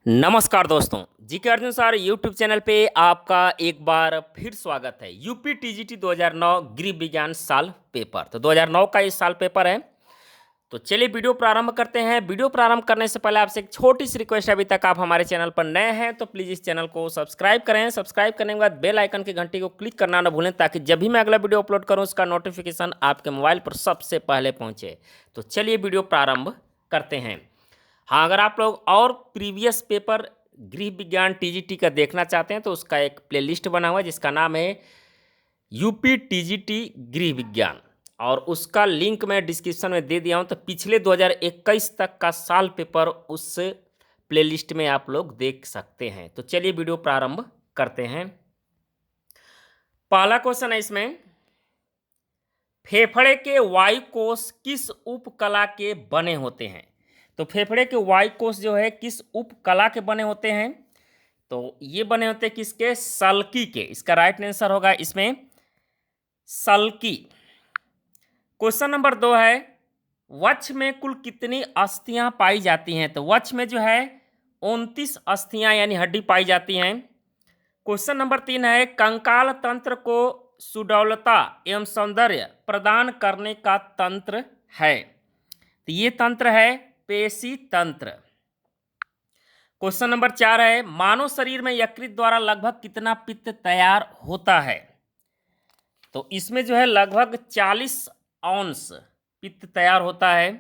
नमस्कार दोस्तों, GK Arjun sir YouTube channel पे आपका एक बार फिर स्वागत है। यूपी टीजीटी 2009 गृह विज्ञान साल पेपर। तो 2009 का इस साल पेपर है। तो चलिए वीडियो प्रारंभ करते हैं। वीडियो प्रारंभ करने से पहले आपसे एक छोटी सी रिक्वेस्ट है, अभी तक आप हमारे चैनल पर नए हैं तो प्लीज़ इस चैनल को सब्सक्राइब करें। सब्सक्राइब करने के बाद बेल आइकन की घंटी को क्लिक करना ना भूलें, ताकि जब भी मैं अगला वीडियो अपलोड करूँ उसका नोटिफिकेशन आपके मोबाइल पर सबसे पहले पहुँचे। तो चलिए वीडियो प्रारंभ करते हैं। हाँ, अगर आप लोग और प्रीवियस पेपर गृह विज्ञान टीजीटी का देखना चाहते हैं तो उसका एक प्लेलिस्ट बना हुआ है जिसका नाम है यूपी टीजीटी गृह विज्ञान, और उसका लिंक मैं डिस्क्रिप्शन में दे दिया हूं। तो पिछले 2021 तक का साल पेपर उस प्लेलिस्ट में आप लोग देख सकते हैं। तो चलिए वीडियो प्रारंभ करते हैं। पहला क्वेश्चन है इसमें, फेफड़े के वायु कोश किस उपकला के बने होते हैं? तो फेफड़े के वायु कोश जो है किस उपकला के बने होते हैं? तो ये बने होते हैं किसके? सल्की के। इसका राइट आंसर होगा इसमें सल्की। क्वेश्चन नंबर 2 है, वक्ष में कुल कितनी अस्थियां पाई जाती हैं? तो वक्ष में जो है 29 अस्थियां यानी हड्डी पाई जाती हैं। क्वेश्चन नंबर 3 है, कंकाल तंत्र को सुडौलता एवं सौंदर्य प्रदान करने का तंत्र है। तो ये तंत्र है पेशी तंत्र। क्वेश्चन नंबर 4 है, मानव शरीर में यकृत द्वारा लगभग कितना पित्त तैयार होता है? तो इसमें जो है लगभग 40 औंस पित्त तैयार होता है।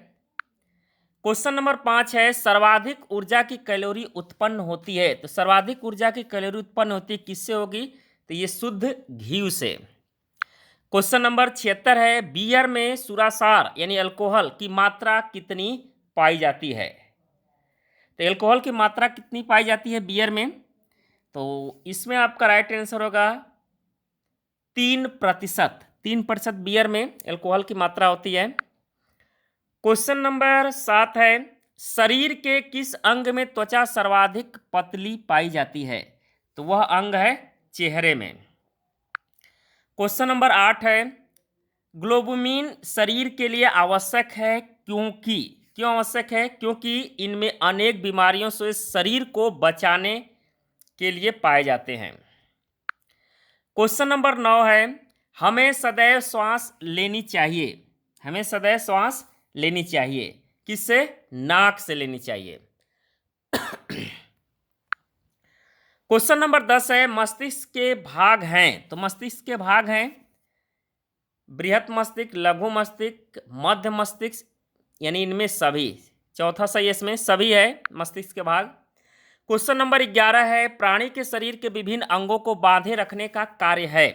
क्वेश्चन नंबर 5 है, सर्वाधिक ऊर्जा की कैलोरी उत्पन्न होती है। तो सर्वाधिक ऊर्जा की कैलोरी उत्पन्न होती है किससे होगी? तो ये शुद्ध घी से। क्वेश्चन नंबर 76 है, बियर में सुरासार यानी अल्कोहल की मात्रा कितनी पाई जाती है? तो अल्कोहल की मात्रा कितनी पाई जाती है बियर में? तो इसमें आपका राइट आंसर होगा 3%। 3% बियर में अल्कोहल की मात्रा होती है। क्वेश्चन नंबर 7 है, शरीर के किस अंग में त्वचा सर्वाधिक पतली पाई जाती है? तो वह अंग है चेहरे में। क्वेश्चन नंबर 8 है, ग्लोबुमिन शरीर के लिए आवश्यक है क्यों आवश्यक है? क्योंकि इनमें अनेक बीमारियों से शरीर को बचाने के लिए पाए जाते हैं। क्वेश्चन नंबर 9 है, हमें सदैव श्वास लेनी चाहिए। हमें सदैव श्वास लेनी चाहिए किससे? नाक से लेनी चाहिए। क्वेश्चन नंबर 10 है, मस्तिष्क के भाग हैं। तो मस्तिष्क के भाग हैं बृहत मस्तिष्क, लघु मस्तिष्क, मध्य मस्तिष्क, यानी इनमें सभी। चौथा सही इसमें सभी है मस्तिष्क के भाग। क्वेश्चन नंबर 11 है, प्राणी के शरीर के विभिन्न अंगों को बांधे रखने का कार्य है।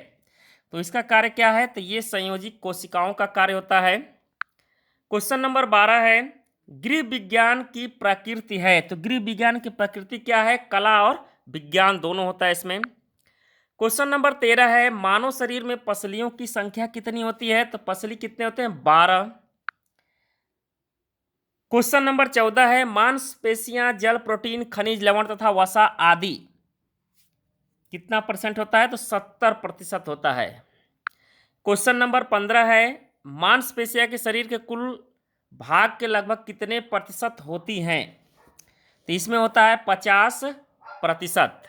तो इसका कार्य क्या है? तो ये संयोजी कोशिकाओं का कार्य होता है। क्वेश्चन नंबर 12 है, गृह विज्ञान की प्रकृति है। तो गृह विज्ञान की प्रकृति क्या है? कला और विज्ञान दोनों होता है इसमें। क्वेश्चन नंबर 13 है, मानव शरीर में पसलियों की संख्या कितनी होती है? तो पसली कितने होते हैं? 12। क्वेश्चन नंबर 14 है, मांसपेशियां जल, प्रोटीन, खनिज, लवण तथा वसा आदि कितना % होता है? तो 70% होता है। क्वेश्चन नंबर 15 है, मांसपेशियां के शरीर के कुल भाग के लगभग कितने % होती हैं? तो इसमें होता है 50%।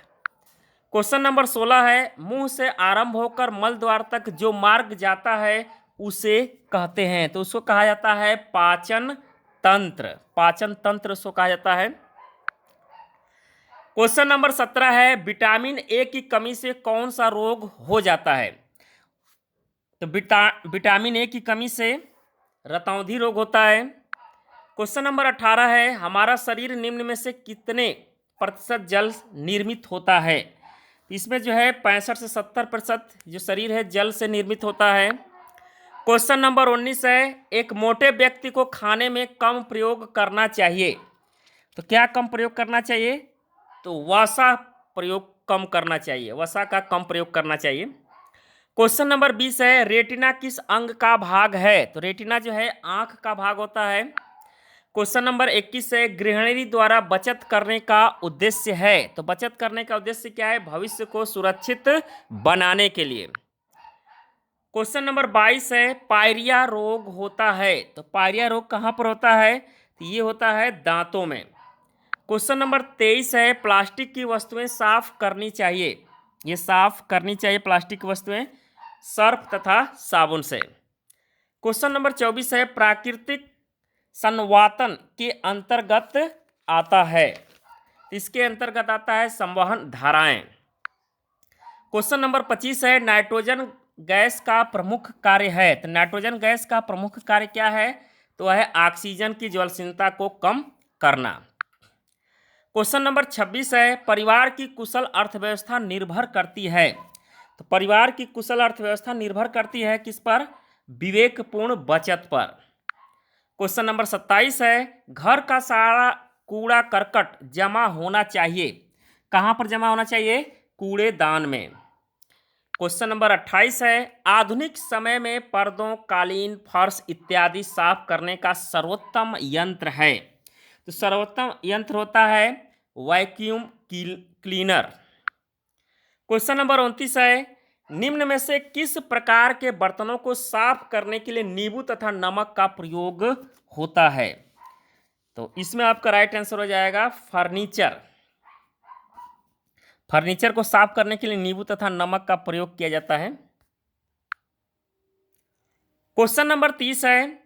क्वेश्चन नंबर 16 है, मुंह से आरंभ होकर मल द्वार तक जो मार्ग जाता है उसे कहते हैं। तो उसको कहा जाता है पाचन तंत्र। पाचन तंत्र उसको कहा जाता है। क्वेश्चन नंबर 17 है, विटामिन ए की कमी से कौन सा रोग हो जाता है? तो विटामिन ए की कमी से रतौंधी रोग होता है। क्वेश्चन नंबर 18 है, हमारा शरीर निम्न में से कितने % जल निर्मित होता है? इसमें जो है 65 से 70% जो शरीर है जल से निर्मित होता है। क्वेश्चन नंबर 19 है, एक मोटे व्यक्ति को खाने में कम प्रयोग करना चाहिए। तो क्या कम प्रयोग करना चाहिए? तो वसा प्रयोग कम करना चाहिए। वसा का कम प्रयोग करना चाहिए। क्वेश्चन नंबर 20 है, रेटिना किस अंग का भाग है? तो रेटिना जो है आंख का भाग होता है। क्वेश्चन नंबर 21 है, गृहिणी द्वारा बचत करने का उद्देश्य है। तो बचत करने का उद्देश्य क्या है? भविष्य को सुरक्षित बनाने के लिए। क्वेश्चन नंबर 22 है, पायरिया रोग होता है। तो पायरिया रोग कहाँ पर होता है? तो ये होता है दांतों में। क्वेश्चन नंबर 23 है, प्लास्टिक की वस्तुएं साफ करनी चाहिए। ये साफ करनी चाहिए प्लास्टिक की वस्तुएं सर्फ तथा साबुन से। क्वेश्चन नंबर 24 है, प्राकृतिक संवातन के अंतर्गत आता है। इसके अंतर्गत आता है संवहन धाराएं। क्वेश्चन नंबर 25 है, नाइट्रोजन गैस का प्रमुख कार्य है। तो नाइट्रोजन गैस का प्रमुख कार्य क्या है? तो है ऑक्सीजन की ज्वलनशीलता को कम करना। क्वेश्चन नंबर 26 है, परिवार की कुशल अर्थव्यवस्था निर्भर करती है। तो परिवार की कुशल अर्थव्यवस्था निर्भर करती है किस पर? विवेकपूर्ण बचत पर। क्वेश्चन नंबर 27 है, घर का सारा कूड़ा करकट जमा होना चाहिए। कहाँ पर जमा होना चाहिए? कूड़ेदान में। क्वेश्चन नंबर 28 है, आधुनिक समय में पर्दों, कालीन, फर्श इत्यादि साफ करने का सर्वोत्तम यंत्र है। तो सर्वोत्तम यंत्र होता है वैक्यूम क्लीनर। क्वेश्चन नंबर 29 है, निम्न में से किस प्रकार के बर्तनों को साफ करने के लिए नींबू तथा नमक का प्रयोग होता है? तो इसमें आपका राइट आंसर हो जाएगा फर्नीचर। फर्नीचर को साफ करने के लिए नींबू तथा नमक का प्रयोग किया जाता है। क्वेश्चन नंबर 30 है,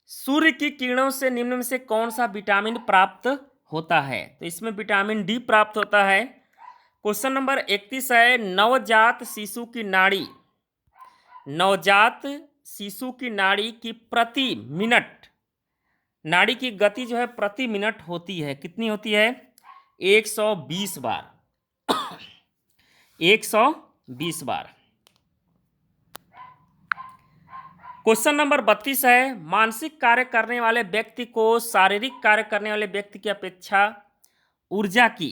सूर्य की किरणों से निम्न में से कौन सा विटामिन प्राप्त होता है? तो इसमें विटामिन डी प्राप्त होता है। क्वेश्चन नंबर 31 है, नवजात शिशु की नाड़ी, नवजात शिशु की नाड़ी की प्रति मिनट, नाड़ी की गति जो है प्रति मिनट होती है, कितनी होती है? 120 बार। 120 बार। क्वेश्चन नंबर 32 है, मानसिक कार्य करने वाले व्यक्ति को शारीरिक कार्य करने वाले व्यक्ति की अपेक्षा ऊर्जा की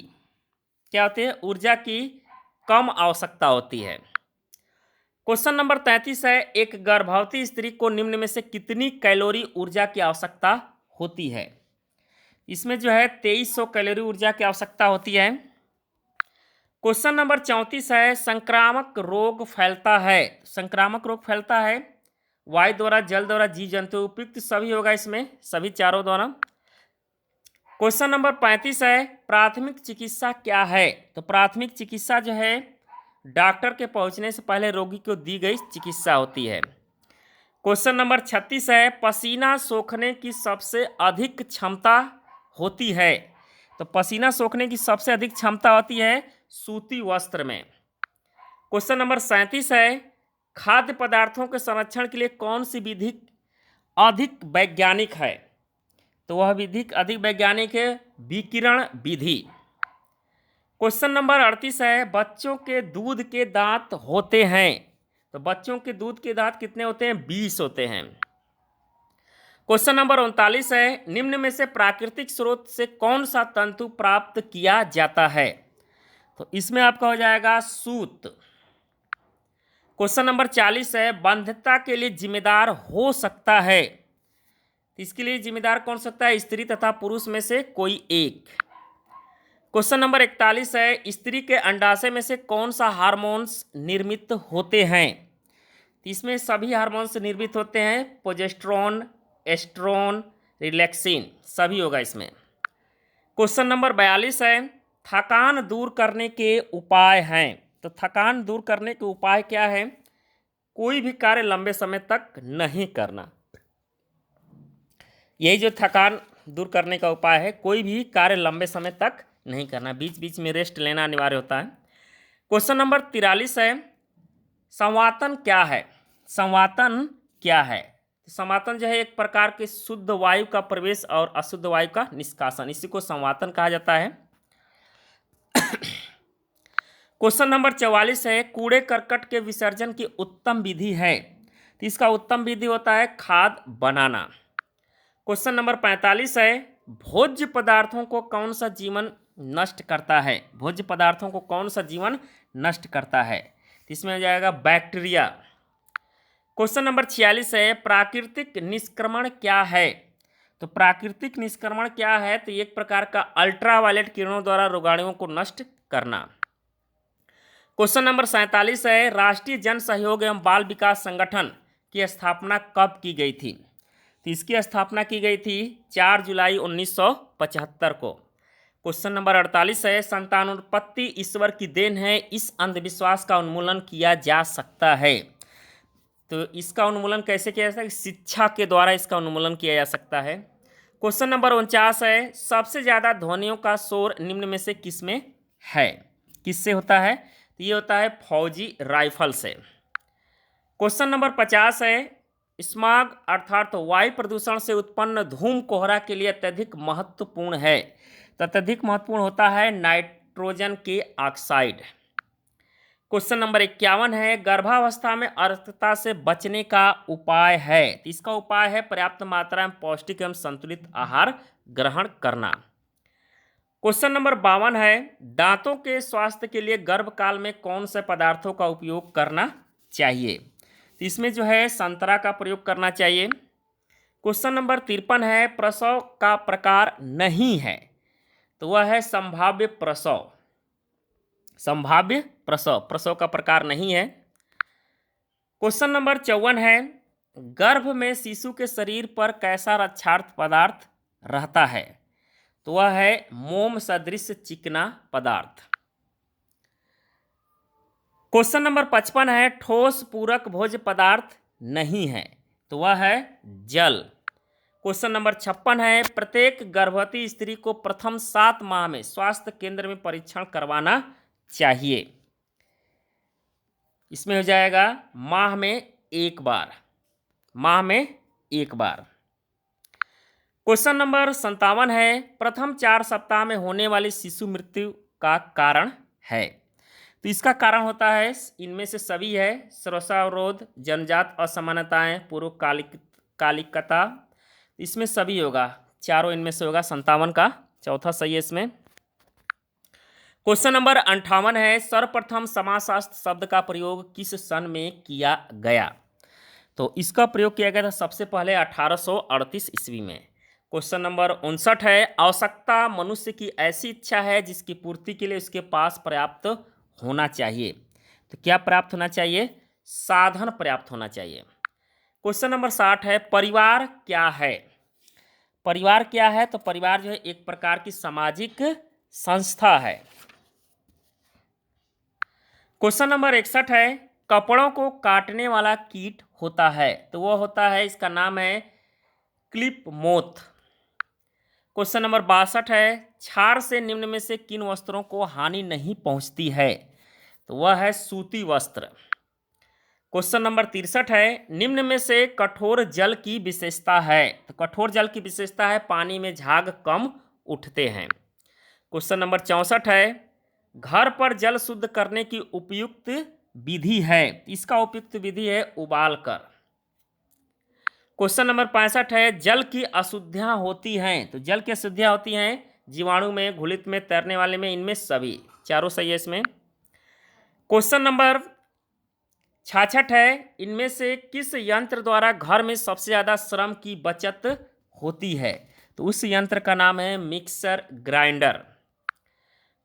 क्या होती है? ऊर्जा की कम आवश्यकता होती है। क्वेश्चन नंबर 33 है, एक गर्भवती स्त्री को निम्न में से कितनी कैलोरी ऊर्जा की आवश्यकता होती है? इसमें जो है 2300 कैलोरी ऊर्जा की आवश्यकता होती है। क्वेश्चन नंबर 34 है, संक्रामक रोग फैलता है। संक्रामक रोग फैलता है वायु द्वारा, जल द्वारा, जीव जंतु, उपयुक्त सभी होगा इसमें, सभी चारों द्वारा। क्वेश्चन नंबर 35 है, प्राथमिक चिकित्सा क्या है? तो प्राथमिक चिकित्सा जो है डॉक्टर के पहुंचने से पहले रोगी को दी गई चिकित्सा होती है। क्वेश्चन नंबर 36 है, पसीना सोखने की सबसे अधिक क्षमता होती है। तो पसीना सोखने की सबसे अधिक क्षमता होती है सूती वस्त्र में। क्वेश्चन नंबर 37 है, खाद्य पदार्थों के संरक्षण के लिए कौन सी विधि अधिक वैज्ञानिक है? तो वह विधि अधिक वैज्ञानिक है विकिरण विधि। क्वेश्चन नंबर 38 है, बच्चों के दूध के दांत होते हैं। तो बच्चों के दूध के दांत कितने होते हैं? 20 होते हैं। क्वेश्चन नंबर 39 है, निम्न में से प्राकृतिक स्रोत से कौन सा तंतु प्राप्त किया जाता है? तो इसमें आपका हो जाएगा सूत। क्वेश्चन नंबर 40 है, बंध्यता के लिए जिम्मेदार हो सकता है। इसके लिए जिम्मेदार कौन सकता है? स्त्री तथा पुरुष में से कोई एक। क्वेश्चन नंबर 41 है, स्त्री के अंडाशय में से कौन सा हार्मोन्स निर्मित होते हैं? इसमें सभी हार्मोन्स निर्मित होते हैं, प्रोजेस्टेरोन, एस्ट्रोन, रिलैक्सिन, सभी होगा इसमें। क्वेश्चन नंबर 42 है, थकान दूर करने के उपाय हैं। तो थकान दूर करने के उपाय क्या है? कोई भी कार्य लंबे समय तक नहीं करना, यही जो थकान दूर करने का उपाय है। कोई भी कार्य लंबे समय तक नहीं करना, बीच बीच में रेस्ट लेना अनिवार्य होता है। क्वेश्चन नंबर 43 है, संवातन क्या है? संवातन क्या है? संवातन जो है एक प्रकार के शुद्ध वायु का प्रवेश और अशुद्ध वायु का निष्कासन, इसी को संवातन कहा जाता है। क्वेश्चन नंबर 44 है, कूड़े करकट के विसर्जन की उत्तम विधि है। तो इसका उत्तम विधि होता है खाद बनाना। क्वेश्चन नंबर 45 है, भोज्य पदार्थों को कौन सा जीवन नष्ट करता है? भोज्य पदार्थों को कौन सा जीवन नष्ट करता है? इसमें हो जाएगा बैक्टीरिया। क्वेश्चन नंबर 46 है, प्राकृतिक निष्क्रमण क्या है? तो प्राकृतिक निष्क्रमण क्या है? तो एक प्रकार का अल्ट्रावायलेट किरणों द्वारा रोगाणुओं को नष्ट करना। क्वेश्चन नंबर 47 है, राष्ट्रीय जन सहयोग एवं बाल विकास संगठन की स्थापना कब की गई थी? तो इसकी स्थापना की गई थी 4 जुलाई 1975 को। क्वेश्चन नंबर 48 है, संतानोत्पत्ति ईश्वर की देन है, इस अंधविश्वास का उन्मूलन किया जा सकता है। तो इसका उन्मूलन कैसे किया जा सकता है? शिक्षा के द्वारा इसका उन्मूलन किया जा सकता है। क्वेश्चन नंबर 49 है, सबसे ज्यादा ध्वनियों का शोर निम्न में से किसमें है? किससे होता है? तो ये होता है फौजी राइफल से। क्वेश्चन नंबर 50 है, स्मॉग अर्थात वायु प्रदूषण से उत्पन्न धूम कोहरा के लिए अत्यधिक महत्वपूर्ण है। तो अत्यधिक महत्वपूर्ण होता है नाइट्रोजन के ऑक्साइड। क्वेश्चन नंबर 51 है, गर्भावस्था में अर्धता से बचने का उपाय है। तो इसका उपाय है पर्याप्त मात्रा में पौष्टिक एवं संतुलित आहार ग्रहण करना। क्वेश्चन नंबर 52 है, दांतों के स्वास्थ्य के लिए गर्भकाल में कौन से पदार्थों का उपयोग करना चाहिए? तो इसमें जो है संतरा का प्रयोग करना चाहिए। क्वेश्चन नंबर 53 है, प्रसव का प्रकार नहीं है। तो वह है संभाव्य प्रसव। संभाव्य प्रसव, प्रसव का प्रकार नहीं है। क्वेश्चन नंबर 54 है, गर्भ में शिशु के शरीर पर कैसा रक्षार्थ पदार्थ रहता है? तो वह है मोम सदृश चिकना पदार्थ। क्वेश्चन नंबर 55 है, ठोस पूरक भोज्य पदार्थ नहीं है। तो वह है जल। क्वेश्चन नंबर 56 है, प्रत्येक गर्भवती स्त्री को प्रथम 7 माह में स्वास्थ्य केंद्र में परीक्षण करवाना चाहिए। इसमें हो जाएगा माह में एक बार, माह में एक बार। क्वेश्चन नंबर 57 है, प्रथम 4 सप्ताह में होने वाली शिशु मृत्यु का कारण है। तो इसका कारण होता है इनमें से सभी है, श्वसनावरोध, जन्मजात असमानताएं, पूर्व कालिकता, इसमें सभी होगा, चारों इनमें से होगा। 57 का चौथा सही है इसमें। क्वेश्चन नंबर 58 है, सर्वप्रथम समाजशास्त्र शब्द का प्रयोग किस सन में किया गया? तो इसका प्रयोग किया गया था सबसे पहले 1838 ईस्वी में। क्वेश्चन नंबर 59 है, आवश्यकता मनुष्य की ऐसी इच्छा है जिसकी पूर्ति के लिए उसके पास पर्याप्त होना चाहिए। तो क्या प्राप्त होना चाहिए? साधन पर्याप्त होना चाहिए। क्वेश्चन नंबर 60 है, परिवार क्या है? परिवार क्या है? तो परिवार जो है एक प्रकार की सामाजिक संस्था है। क्वेश्चन नंबर 61 है, कपड़ों को काटने वाला कीट होता है। तो वह होता है, इसका नाम है क्लिप मोथ। क्वेश्चन नंबर 62 है, क्षार से निम्न में से किन वस्त्रों को हानि नहीं पहुंचती है? तो वह है सूती वस्त्र। क्वेश्चन नंबर 63 है, निम्न में से कठोर जल की विशेषता है। तो कठोर जल की विशेषता है पानी में झाग कम उठते हैं। क्वेश्चन नंबर 64 है, घर पर जल शुद्ध करने की उपयुक्त विधि है। इसका उपयुक्त विधि है उबाल कर। क्वेश्चन नंबर 65 है, जल की अशुद्धियां होती हैं। तो जल की अशुद्धियां होती हैं जीवाणु में, घुलित में, तैरने वाले में, इनमें सभी, चारों सही है इसमें। क्वेश्चन नंबर 66 है, इनमें से किस यंत्र द्वारा घर में सबसे ज्यादा श्रम की बचत होती है? तो उस यंत्र का नाम है मिक्सर ग्राइंडर।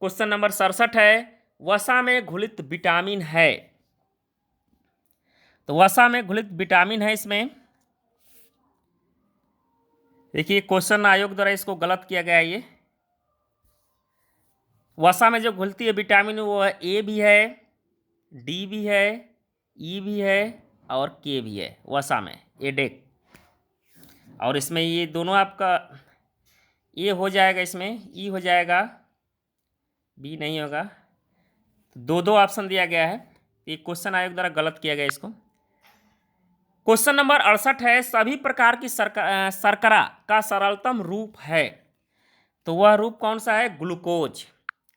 क्वेश्चन नंबर 67 है, वसा में घुलित विटामिन है। तो वसा में घुलित विटामिन है इसमें, देखिए क्वेश्चन आयोग द्वारा इसको गलत किया गया है। ये वसा में जो घुलती है विटामिन वो है ए भी है, डी भी है, ई भी है और के भी है वसा में, एडेक। और इसमें ये दोनों आपका ए हो जाएगा, इसमें ई हो जाएगा, बी नहीं होगा। दो दो ऑप्शन दिया गया है, ये क्वेश्चन आयोग द्वारा गलत किया गया इसको। क्वेश्चन नंबर 68 है, सभी प्रकार की शर्करा का सरलतम रूप है। तो वह रूप कौन सा है? ग्लूकोज।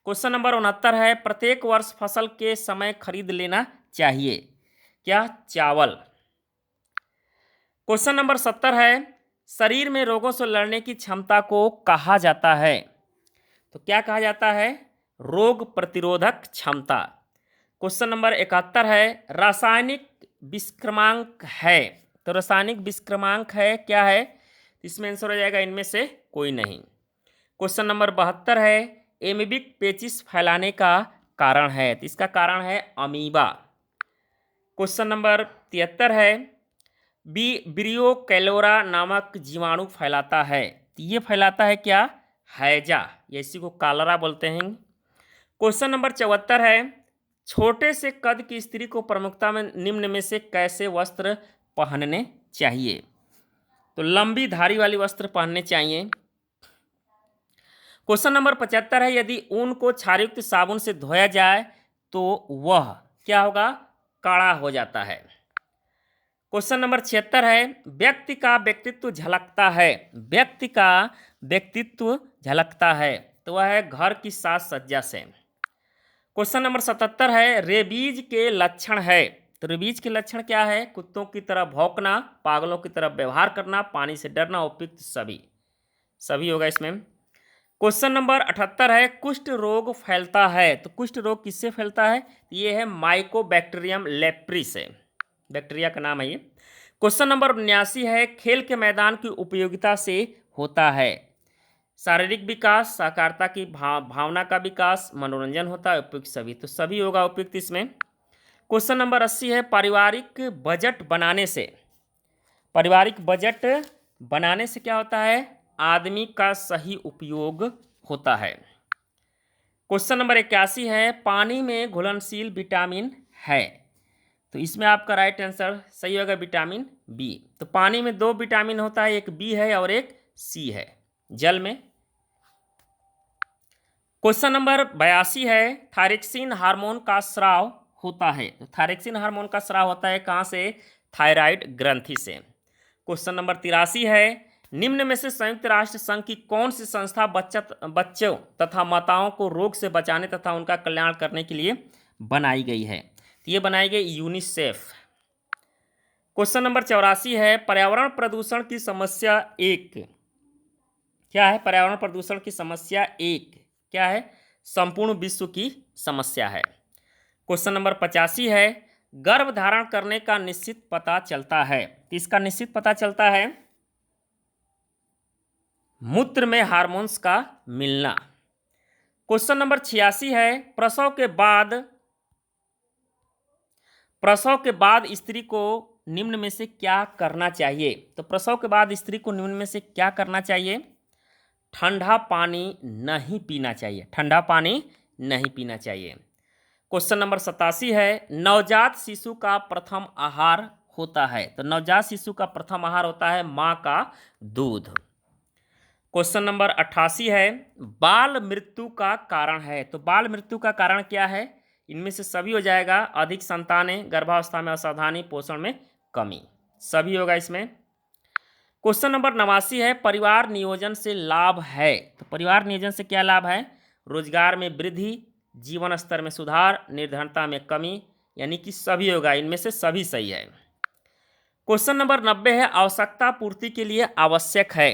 क्वेश्चन नंबर 69 है, प्रत्येक वर्ष फसल के समय खरीद लेना चाहिए। क्या? चावल। क्वेश्चन नंबर 70 है, शरीर में रोगों से लड़ने की क्षमता को कहा जाता है। तो क्या कहा जाता है? रोग प्रतिरोधक क्षमता। क्वेश्चन नंबर 71 है, रासायनिक विस्क्रमांक है। तो रासायनिक विस्क्रमांक है क्या है? इसमें आंसर हो जाएगा इनमें से कोई नहीं। क्वेश्चन नंबर 72 है, एमीबिक पेचिस फैलाने का कारण है। तो इसका कारण है अमीबा। क्वेश्चन नंबर 73 है, ब्रियो कैलोरा नामक जीवाणु फैलाता है। तो ये फैलाता है क्या? हैजा। या इसी को कालरा बोलते हैं। क्वेश्चन नंबर 74 है, छोटे से कद की स्त्री को प्रमुखता में निम्न में से कैसे वस्त्र पहनने चाहिए? तो लंबी धारी वाली वस्त्र पहनने चाहिए। क्वेश्चन नंबर 75 है, यदि ऊन को क्षारयुक्त साबुन से धोया जाए तो वह क्या होगा? काड़ा हो जाता है। क्वेश्चन नंबर 76 है, व्यक्ति का व्यक्तित्व झलकता है, व्यक्ति का व्यक्तित्व झलकता है, तो वह है घर की साज सज्जा से। क्वेश्चन नंबर 77 है, रेबीज के लक्षण है, तो रेबीज के लक्षण क्या है? कुत्तों की तरह भौंकना, पागलों की तरह व्यवहार करना, पानी से डरना, उपयुक्त सभी होगा इसमें। क्वेश्चन नंबर 78 है, कुष्ठ रोग फैलता है, तो कुष्ठ रोग किससे फैलता है? ये है माइकोबैक्टीरियम लेप्री से, बैक्टीरिया का नाम है ये। क्वेश्चन नंबर 79 है, खेल के मैदान की उपयोगिता से होता है शारीरिक विकास, सहकारिता की भावना का विकास, मनोरंजन होता है, उपयुक्त सभी, तो सभी होगा उपयुक्त इसमें। क्वेश्चन नंबर 80 है, पारिवारिक बजट बनाने से क्या होता है? आदमी का सही उपयोग होता है। क्वेश्चन नंबर 81 है, पानी में घुलनशील विटामिन है, तो इसमें आपका राइट आंसर सही होगा विटामिन बी। तो पानी में 2 विटामिन होता है, एक बी है और एक सी है जल में। क्वेश्चन नंबर 82 है, थायरॉक्सिन हार्मोन का स्राव होता है, तो थायरॉक्सिन हार्मोन का स्राव होता है कहाँ से? थायराइड ग्रंथि से। क्वेश्चन नंबर 83 है, निम्न में से संयुक्त राष्ट्र संघ की कौन सी संस्था बच्चों तथा माताओं को रोग से बचाने तथा उनका कल्याण करने के लिए बनाई गई है? तो ये बनाई गई यूनिसेफ। क्वेश्चन नंबर 84 है, पर्यावरण प्रदूषण की समस्या एक क्या है? पर्यावरण प्रदूषण की समस्या एक क्या है? संपूर्ण विश्व की समस्या है। क्वेश्चन नंबर 85 है, गर्भ धारण करने का निश्चित पता चलता है, इसका निश्चित पता चलता है मूत्र में हार्मोन्स का मिलना। क्वेश्चन नंबर 86 है, प्रसव के बाद स्त्री को निम्न में से क्या करना चाहिए? तो प्रसव के बाद स्त्री को निम्न में से क्या करना चाहिए? ठंडा पानी नहीं पीना चाहिए, ठंडा पानी नहीं पीना चाहिए। क्वेश्चन नंबर 87 है, नवजात शिशु का प्रथम आहार होता है, तो नवजात शिशु का प्रथम आहार होता है मां का दूध। क्वेश्चन नंबर 88 है, बाल मृत्यु का कारण है, तो बाल मृत्यु का कारण क्या है? इनमें से सभी हो जाएगा, अधिक संतानें, गर्भावस्था में असावधानी, पोषण में कमी, सभी होगा इसमें। क्वेश्चन नंबर 89 है, परिवार नियोजन से लाभ है, तो परिवार नियोजन से क्या लाभ है? रोजगार में वृद्धि, जीवन स्तर में सुधार, निर्धनता में कमी, यानी कि सभी होगा, इनमें से सभी सही है। क्वेश्चन नंबर 90 है, आवश्यकता पूर्ति के लिए आवश्यक है,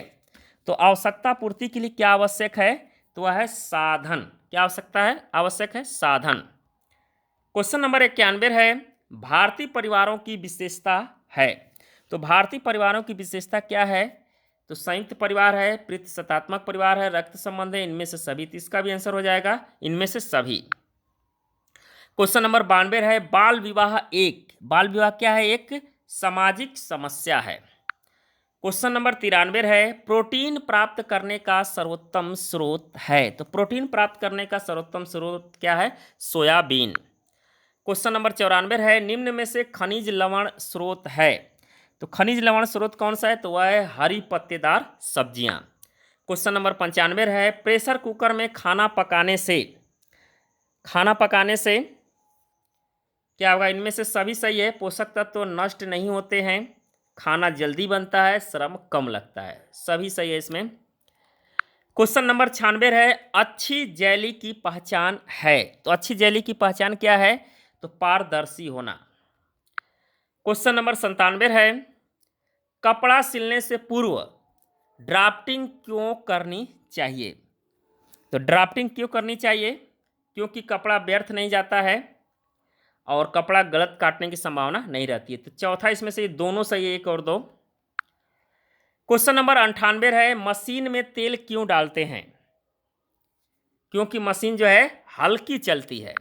तो आवश्यकता पूर्ति के लिए क्या आवश्यक है? तो वह है साधन। क्या आवश्यकता है? आवश्यक है साधन। क्वेश्चन नंबर 91 है, भारतीय परिवारों की विशेषता है, तो भारतीय परिवारों की विशेषता क्या है? तो संयुक्त परिवार है, प्रतिशतात्मक परिवार है, रक्त संबंध है, इनमें से सभी, तो इसका भी आंसर हो जाएगा इनमें से सभी। क्वेश्चन नंबर 92 है, बाल विवाह क्या है? एक सामाजिक समस्या है। क्वेश्चन नंबर 93 है, प्रोटीन प्राप्त करने का सर्वोत्तम स्रोत है, तो प्रोटीन प्राप्त करने का सर्वोत्तम स्रोत क्या है? सोयाबीन। क्वेश्चन नंबर 94 है, निम्न में से खनिज लवण स्रोत है, तो खनिज लवण स्रोत कौन सा है? तो वह है हरी पत्तेदार सब्जियां। क्वेश्चन नंबर 95 है, प्रेशर कुकर में खाना पकाने से क्या होगा? इनमें से सभी सही है, पोषक तत्व नष्ट नहीं होते हैं, खाना जल्दी बनता है, श्रम कम लगता है, सभी सही है इसमें। क्वेश्चन नंबर 96 है, अच्छी जेली की पहचान है, तो अच्छी जेली की पहचान क्या है? तो पारदर्शी होना। क्वेश्चन नंबर 97 है, कपड़ा सिलने से पूर्व ड्राफ्टिंग क्यों करनी चाहिए? तो ड्राफ्टिंग क्यों करनी चाहिए? क्योंकि कपड़ा व्यर्थ नहीं जाता है और कपड़ा गलत काटने की संभावना नहीं रहती है, तो चौथा इसमें से दोनों सही है, 1 और 2। क्वेश्चन नंबर 98 है, मशीन में तेल क्यों डालते हैं? क्योंकि मशीन जो है हल्की चलती है।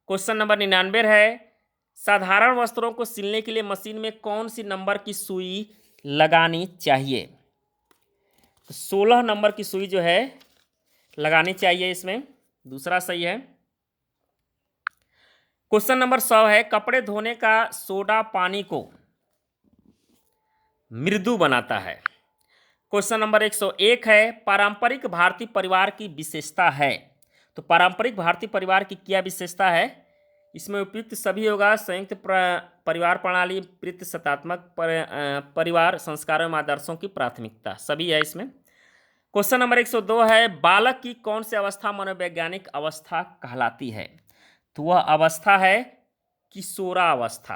क्वेश्चन नंबर 99 है, साधारण वस्त्रों को सिलने के लिए मशीन में कौन सी नंबर की सुई लगानी चाहिए? तो 16 नंबर की सुई जो है लगानी चाहिए इसमें, दूसरा सही है। क्वेश्चन नंबर 100 है, कपड़े धोने का सोडा पानी को मृदु बनाता है। क्वेश्चन नंबर 101 है, पारंपरिक भारतीय परिवार की विशेषता है। तो पारंपरिक भारतीय परिवार की क्या विशेषता है? इसमें उपयुक्त सभी होगा। संयुक्त परिवार प्रणाली, पितृसत्तात्मक परिवार, संस्कारों एवं आदर्शों की प्राथमिकता, सभी है इसमें। क्वेश्चन नंबर 102 है, बालक की कौन सी अवस्था मनोवैज्ञानिक अवस्था कहलाती है? तो वह अवस्था है किशोरावस्था।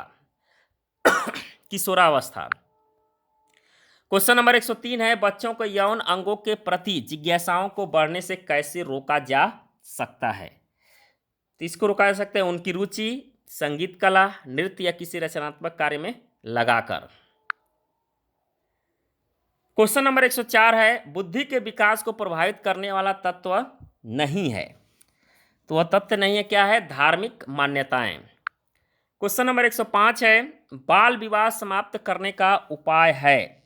किशोरावस्था। क्वेश्चन नंबर 103 है, बच्चों को यौन अंगों के प्रति जिज्ञासाओं को बढ़ने से कैसे रोका जा सकता है? तो इसको रोका जा सकता है उनकी रुचि संगीत, कला, नृत्य या किसी रचनात्मक कार्य में लगाकर। क्वेश्चन नंबर 104 है, बुद्धि के विकास को प्रभावित करने वाला तत्व नहीं है। तो वह तत्व नहीं है, क्या है? धार्मिक मान्यताएं। क्वेश्चन नंबर 105 है, बाल विवाह समाप्त करने का उपाय है।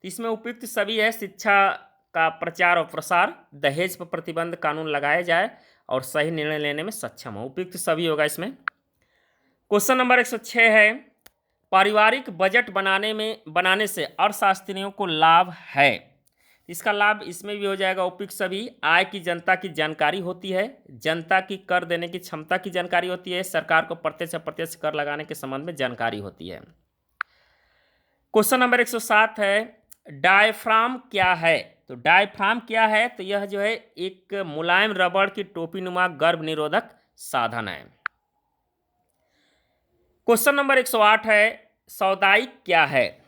इसमें उपयुक्त सभी है। शिक्षा का प्रचार और प्रसार, दहेज पर प्रतिबंध कानून लगाया जाए और सही निर्णय लेने में सक्षम हो, उपयुक्त सभी होगा इसमें। क्वेश्चन नंबर 106 है, पारिवारिक बजट बनाने से अर्थशास्त्रियों को लाभ है। इसका लाभ इसमें भी हो जाएगा, उपयुक्त सभी। आय की जनता की जानकारी होती है, जनता की कर देने की क्षमता की जानकारी होती है, सरकार को प्रत्यक्ष अप्रत्यक्ष कर लगाने के संबंध में जानकारी होती है। क्वेश्चन नंबर 107 है, डायफ्राम क्या है? तो डायफ्राम क्या है? तो यह जो है एक मुलायम रबड़ की टोपी नुमा गर्भ निरोधक साधन है। क्वेश्चन नंबर 108 है, सामुदायिक क्या है?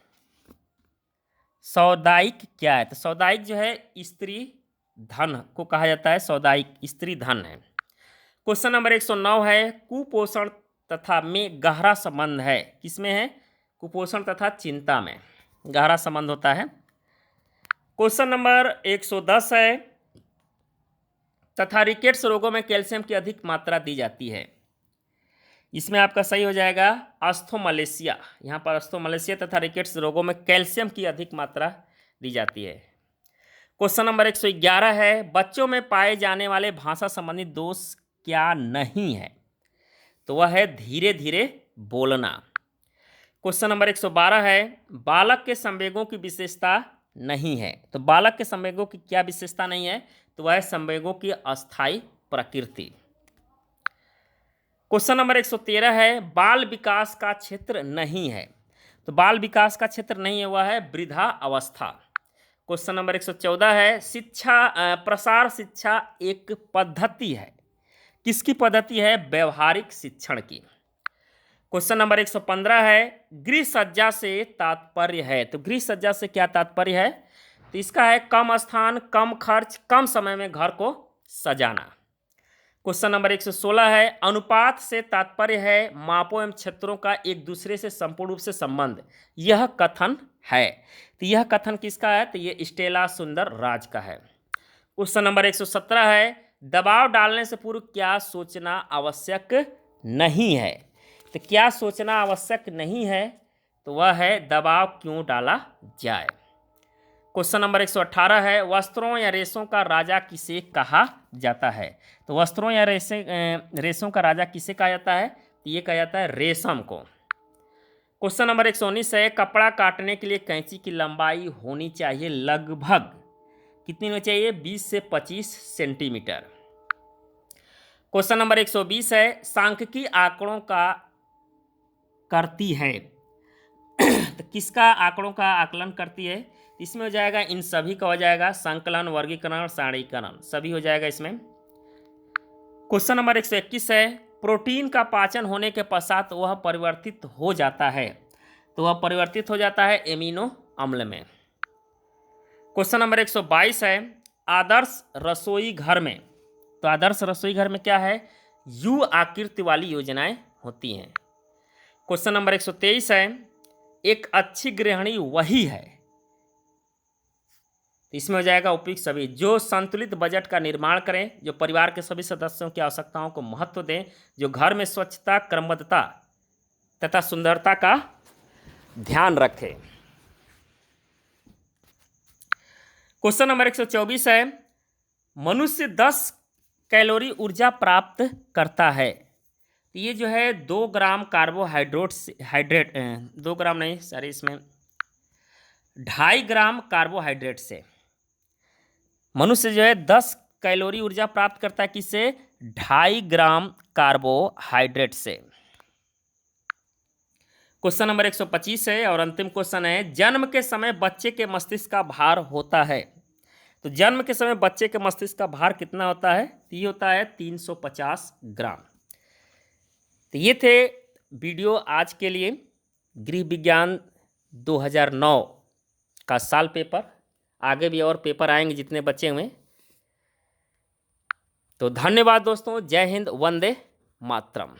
सामुदायिक क्या है? तो सामुदायिक जो है स्त्री धन को कहा जाता है, सामुदायिक स्त्री धन है। क्वेश्चन नंबर 109 है, कुपोषण तथा में गहरा संबंध है। किसमें है? कुपोषण तथा चिंता में गहरा संबंध होता है। क्वेश्चन नंबर 110 है, तथा रिकेट्स रोगों में कैल्शियम की अधिक मात्रा दी जाती है। इसमें आपका सही हो जाएगा अस्थोमलेशिया। यहाँ पर अस्थोमलेशिया तथा रिकेट्स रोगों में कैल्शियम की अधिक मात्रा दी जाती है। क्वेश्चन नंबर 111 है, बच्चों में पाए जाने वाले भाषा संबंधी दोष क्या नहीं है? तो वह है धीरे धीरे बोलना। क्वेश्चन नंबर 112 है, बालक के संवेगों की विशेषता नहीं है। तो बालक के संवेगों की क्या विशेषता नहीं है? तो वह संवेगों की अस्थायी प्रकृति। क्वेश्चन नंबर 113 है, बाल विकास का क्षेत्र नहीं है। तो बाल विकास का क्षेत्र नहीं है, वह है वृद्धा अवस्था। क्वेश्चन नंबर 114 है, प्रसार शिक्षा एक पद्धति है। किसकी पद्धति है? व्यवहारिक शिक्षण की। क्वेश्चन नंबर 115 है, गृह सज्जा से तात्पर्य है। तो गृह सज्जा से क्या तात्पर्य है? तो इसका है कम स्थान, कम खर्च, कम समय में घर को सजाना। क्वेश्चन नंबर 116 है, अनुपात से तात्पर्य है मापों एवं क्षेत्रों का एक दूसरे से संपूर्ण रूप से संबंध। यह कथन है। तो यह कथन किसका है? तो ये स्टेला सुंदर राज का है। क्वेश्चन नंबर 117 है, दबाव डालने से पूर्व क्या सोचना आवश्यक नहीं है? तो क्या सोचना आवश्यक नहीं है? तो वह है दबाव क्यों डाला जाए। क्वेश्चन नंबर 118 है, वस्त्रों या रेशों का राजा किसे कहा जाता है? तो वस्त्रों या रेशों का राजा किसे कहा जाता है? तो ये कहा जाता है रेशम को। क्वेश्चन नंबर 119 है, कपड़ा काटने के लिए कैंची की लंबाई होनी चाहिए लगभग कितनी होनी चाहिए? 20 से 25 सेंटीमीटर। क्वेश्चन नंबर 120 है, सांख्यिकी आंकड़ों का करती है। तो किसका आंकड़ों का आकलन करती है? इसमें हो जाएगा इन सभी का हो जाएगा संकलन, वर्गीकरण और सारणीकरण, सभी हो जाएगा इसमें। क्वेश्चन नंबर 121 है, प्रोटीन का पाचन होने के पश्चात वह परिवर्तित हो जाता है। तो वह परिवर्तित हो जाता है एमिनो अम्ल में। क्वेश्चन नंबर 122 है, आदर्श रसोई घर में। तो आदर्श रसोई घर में क्या है? यू आकृति वाली योजनाएं होती हैं। क्वेश्चन नंबर 123 है, एक अच्छी गृहिणी वही है। इसमें हो जाएगा उपयुक्त सभी, जो संतुलित बजट का निर्माण करें, जो परिवार के सभी सदस्यों की आवश्यकताओं को महत्व दें, जो घर में स्वच्छता, क्रमबद्धता तथा सुंदरता का ध्यान रखें। क्वेश्चन नंबर 124 है, मनुष्य 10 कैलोरी ऊर्जा प्राप्त करता है। तो ये जो है 2 ग्राम कार्बोहाइड्रेट 2 ग्राम नहीं, सॉरी, इसमें 2.5 ग्राम कार्बोहाइड्रेट से मनुष्य जो है 10 कैलोरी ऊर्जा प्राप्त करता है, किससे? 2.5 ग्राम कार्बोहाइड्रेट से। क्वेश्चन नंबर 125 है और अंतिम क्वेश्चन है, जन्म के समय बच्चे के मस्तिष्क का भार होता है। तो जन्म के समय बच्चे के मस्तिष्क का भार कितना होता है? तो ये होता है 350 ग्राम। तो ये थे वीडियो आज के लिए गृह विज्ञान 2009 का साल पेपर। आगे भी और पेपर आएंगे जितने बचे हुए। तो धन्यवाद दोस्तों। जय हिंद, वंदे मातरम।